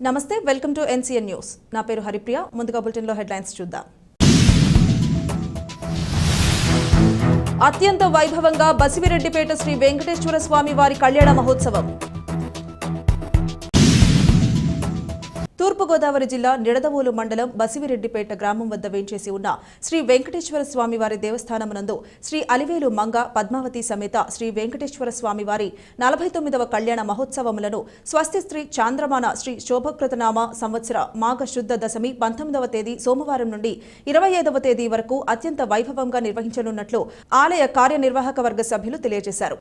నమస్తే, welcome to NCN news. నా పేరు హరిప్రియ. ముందుగా బులెటిన్లో హెడ్లైన్స్ చూద్దాం. అత్యంత వైభవంగా బసివిరెడ్డిపేట శ్రీ వెంకటేశ్వర స్వామి వారి కళ్యాణ మహోత్సవం. తూర్పుగోదావరి జిల్లా నిడదవోలు మండలం బసివిరెడ్డిపేట గ్రామం వద్ద వేంచేసి ఉన్న శ్రీ వెంకటేశ్వర స్వామివారి దేవస్థానమునందు శ్రీ అలివేలు మంగ పద్మావతి సమేత శ్రీ వెంకటేశ్వర స్వామివారి 49వ కళ్యాణ మహోత్సవములను స్వస్తి శ్రీ చాంద్రమాన శ్రీ శోభకృతనామ సంవత్సర మాఘ శుద్ధ దశమి 19వ తేదీ సోమవారం నుండి 25వ తేదీ వరకు అత్యంత వైభవంగా నిర్వహించనున్నట్లు ఆలయ కార్యనిర్వాహక వర్గ సభ్యులు తెలియజేశారు.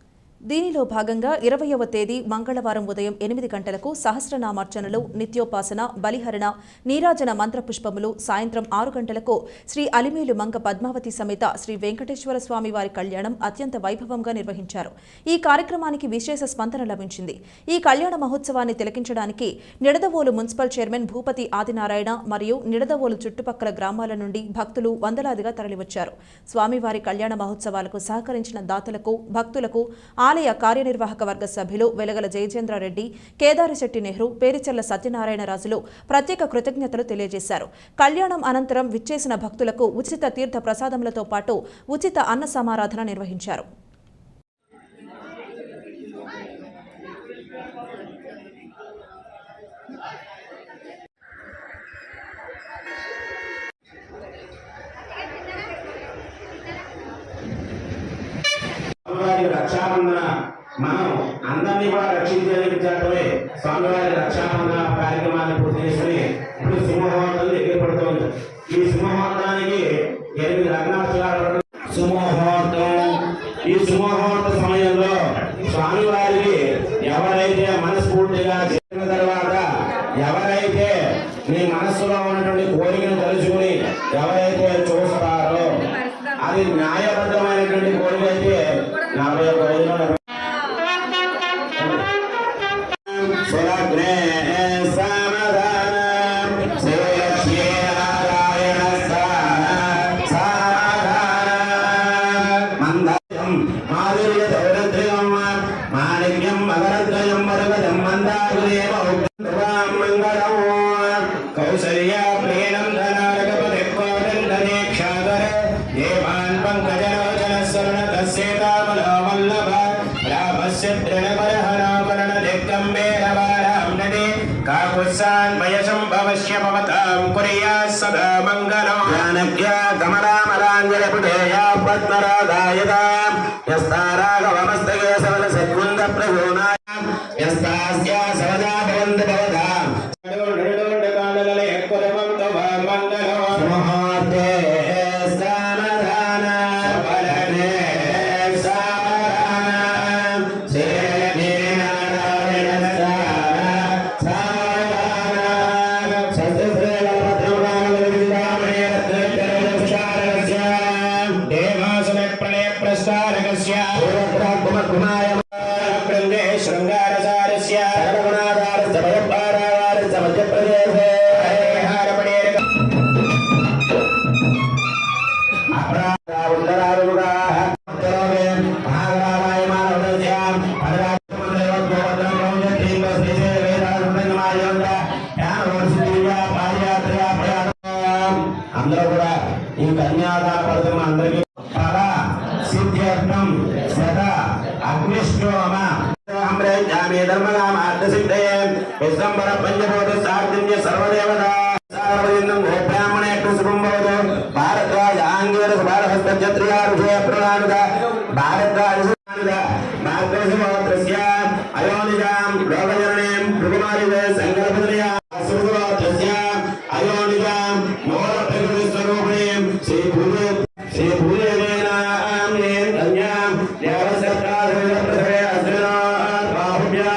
దీనిలో భాగంగా 20వ తేదీ మంగళవారం ఉదయం 8 గంటలకు సహస్రనామార్చనలు, నిత్యోపాసన, బలిహరణ, నీరాజన మంత్రపుష్పములు, సాయంత్రం 6 గంటలకు శ్రీ అలిమేలు మంగ పద్మావతి సమేత శ్రీ వెంకటేశ్వర స్వామి వారి కళ్యాణం అత్యంత వైభవంగా నిర్వహించారు. ఈ కార్యక్రమానికి విశేష స్పందన లభించింది. ఈ కళ్యాణ మహోత్సవాన్ని తిలకించడానికి నిడదవోలు మున్సిపల్ చైర్మన్ భూపతి ఆదినారాయణ మరియు నిడదవోలు చుట్టుపక్కల గ్రామాల నుండి భక్తులు వందలాదిగా తరలివచ్చారు. స్వామివారి కళ్యాణ మహోత్సవాలకు సహకరించిన దాతలకు, భక్తులకు ఆలయ కార్యనిర్వాహక వర్గ సభ్యులు వెలగల జయచంద్రారెడ్డి, కేదారిశెట్టి నెహ్రూ, పేరిచెల్ల సత్యనారాయణ రాజులు ప్రత్యేక కృతజ్ఞతలు తెలియజేశారు. కళ్యాణం అనంతరం విచ్చేసిన భక్తులకు ఉచిత తీర్థ ప్రసాదములతో పాటు ఉచిత అన్న సమారాధన నిర్వహించారు. రక్షాబంధన మనం అందరినీ కూడా రక్షించే స్వామివారి రక్షాబంధన కార్యక్రమాన్ని పూర్తి చేసుకుని ఇప్పుడు సింహముహూర్తం దగ్గర పడుతుంది. ఈ సింహముహూర్తానికి 8 లగ్నాలు సింహముహూర్తం. ఈ సింహముహూర్త సమయంలో స్వామివారికి ఎవరైతే మనస్ఫూర్తిగా చేసిన తర్వాత, ఎవరైతే మీ మనస్సులో ఉన్నటువంటి కోరికను తలుచుకుని ఎవరైతే చూస్తారో అది న్యాయబద్ధమైనటువంటి కోరిక అయితే 41 రోజులు సదా మంగళం జానక్య కమలామలాంజలపుటేయ పద్మరాధాయత యస్తారాఘవమస్తకే సవల సద్గుంద ప్రభూనాయ యస్తాస్య సవదా భవంత భవదా అందరూ కూడా ఈ కన్యాదాన పథకం అందరికీ ఫల సిద్ధ్యర్థం సదా అగ్నిష్ఠోమ జామే ధర్మనామార్థసిద్ధయే విశ్వంబర పంచభూత సార్థిన్య సర్వదేవత సార్వజనం గోబ్రాహ్మణే శుభం భవతు. భారద్వాజ ఆంగేర భారహస్త క్షత్రియారుషయ ప్రణానుద భారద్వాజ భారద్వాజ అయోనిజాం లోకజననీం భృగుమారి సంకల్పదనయా సుభగోత్రస్య అయోనిజాం మూల ప్రకృతి స్వరూపిణీం శ్రీ భూదేవేనాం కన్యాం దేవసత్తాధృత ప్రసవే అస్త్రినా బాహుభ్యా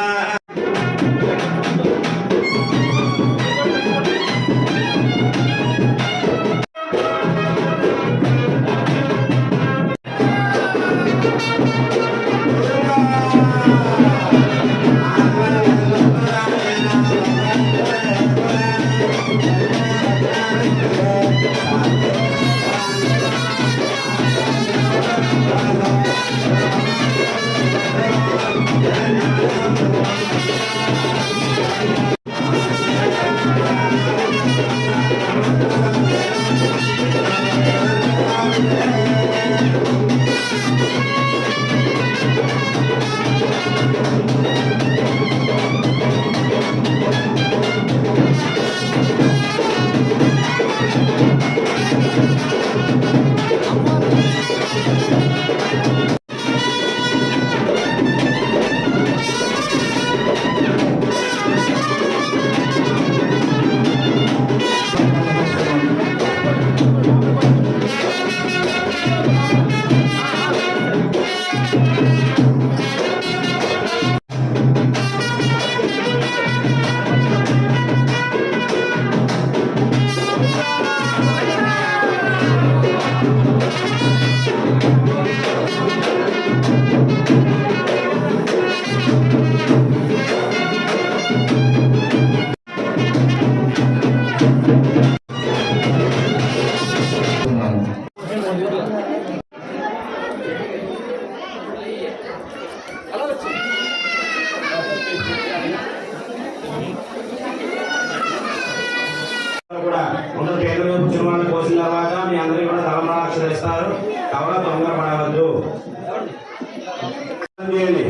ఎవరో తొందరపడవద్దు. చేయండి.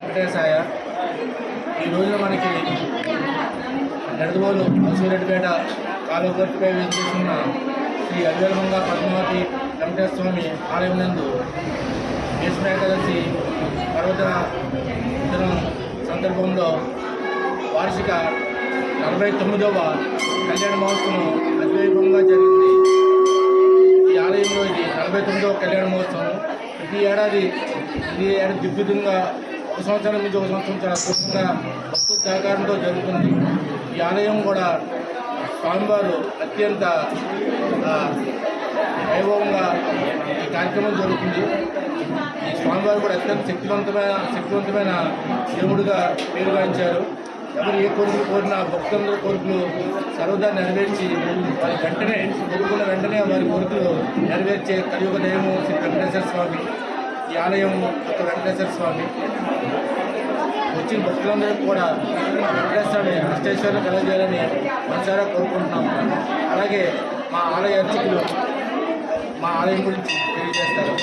వెంకటేశాయ. ఈ రోజున మనకి నెడదవోలు బసిరెడ్డిపేట కాలువపై వేసుకున్న శ్రీ అలివేలుమంగ పద్మావతి వెంకటేశ్వర స్వామి ఆలయం నందు భీష్మ ఏకాదశి పర్వదిన దినం సందర్భంలో వార్షిక 49వ కళ్యాణ మహోత్సవం అతివైభవంగా జరిగింది. ఈ ఆలయంలో ఇది 49వ కళ్యాణ మహోత్సవం. ప్రతి ఏడాది దిగ్విజంగా ఒక సంవత్సరం నుంచి ఒక సంవత్సరం చాలా అద్భుతంగా భక్తుల సహకారంతో జరుగుతుంది. ఈ ఆలయం కూడా స్వామివారు అత్యంత వైభవంగా ఈ కార్యక్రమం జరుగుతుంది. ఈ స్వామివారు కూడా అత్యంత శక్తివంతమైన దేవుడిగా పేరుగాంచారు. ఎవరు ఏ కోరికలు కోరినా భక్తులందరూ కోరికలు సర్వదా నెరవేర్చి వారి వెంటనే కోరుకున్న వెంటనే వారి కోరికలు నెరవేర్చే కలియుగ దైవము శ్రీ వెంకటేశ్వర స్వామి. ఈ ఆలయం యొక్క వెంకటేశ్వర స్వామి వచ్చిన భక్తులందరికీ కూడా వెంకటేశ్వరుని అష్టేశ్వరుని కలగజేయాలని మనసారా కోరుకుంటున్నాము. అలాగే మా ఆలయ అర్చకులు మా ఆలయం గురించి తెలియజేస్తారు.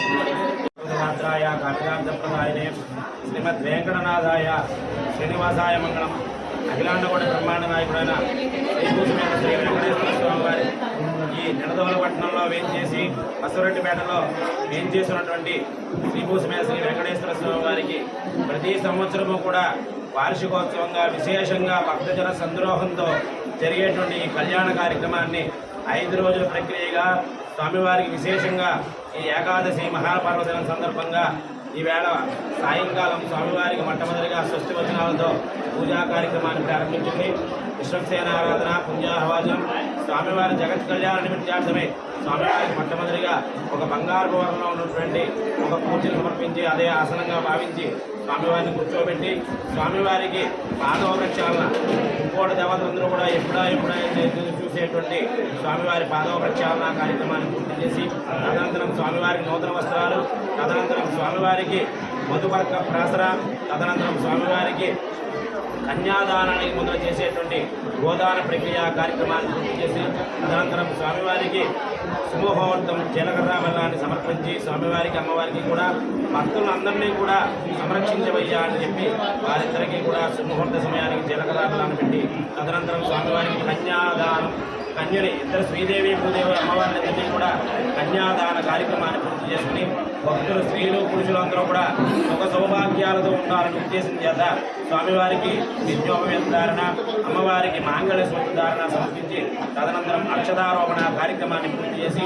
కార్యార్థప్రదాయనే శ్రీమద్ వెంకటనాథాయ శ్రీనివాసాయ మంగళం. అఖిలాండగూడ బ్రహ్మాండ నాయకుడైన శ్రీభూషమైన శ్రీ వెంకటేశ్వర స్వామి వారి ఈ నిడదవోలు పట్టణంలో వేంచేసి బసిరెడ్డిపేటలో వేంచేసినటువంటి శ్రీభూషమైన శ్రీ వెంకటేశ్వర స్వామి వారికి ప్రతి సంవత్సరము కూడా వార్షికోత్సవంగా విశేషంగా భక్తజన సంద్రోహంతో జరిగేటువంటి ఈ కళ్యాణ కార్యక్రమాన్ని 5 రోజుల ప్రక్రియగా స్వామివారికి విశేషంగా ఈ ఏకాదశి మహాపర్వదినం సందర్భంగా ఈవేళ సాయంకాలం స్వామివారికి మొట్టమొదటిగా స్వస్తి వచనాలతో పూజా కార్యక్రమాన్ని ప్రారంభించింది. విశ్వక్సేన ఆరాధన పుణ్యాహవాచనం స్వామివారి జగత్ కళ్యాణ నిమిత్తార్థమే స్వామివారికి మొట్టమొదటిగా ఒక బంగారు భవనంలో ఉన్నటువంటి ఒక పూజను సమర్పించి అదే ఆసనంగా భావించి స్వామివారిని కూర్చోబెట్టి స్వామివారికి పాదవ ప్రక్షాళన ఇంకోటి దేవతలందరూ కూడా ఎప్పుడైతే చూసేటువంటి స్వామివారి పాదవ ప్రక్షాళన కార్యక్రమాన్ని పూర్తి చేసి తదనంతరం స్వామివారికి నూతన వస్త్రాలు, తదనంతరం స్వామివారికి మధుపర్క ప్రాసర, తదనంతరం స్వామివారికి కన్యాదానానికి ముందు చేసేటువంటి గోదాన ప్రక్రియ కార్యక్రమాన్ని పూర్తి చేసి తదనంతరం స్వామివారికి సుముహూర్తం జీలకర్ర బెల్లాన్ని సమర్పించి స్వామివారికి అమ్మవారికి కూడా భక్తులందరినీ కూడా సంరక్షించవయ్యా అని చెప్పి వారిద్దరికీ కూడా సుముహూర్త సమయానికి జీలకర్ర బెల్లాన్ని పెట్టి తదనంతరం స్వామివారికి కన్యాదానం కన్యని ఇద్దరు శ్రీదేవి భూదేవి అమ్మవారిని కూడా కన్యాదాన కార్యక్రమాన్ని పూర్తి చేసుకుని భక్తులు స్త్రీలు పురుషులందరూ కూడా సుఖ సౌభాగ్యాలతో ఉండాలని ఉద్దేశం చేత స్వామివారికి నిత్యోపవేతధారణ, అమ్మవారికి మాంగళ్య సూత్రధారణ సమర్పించి తదనంతరం అక్షతారోపణ కార్యక్రమాన్ని పూర్తి చేసి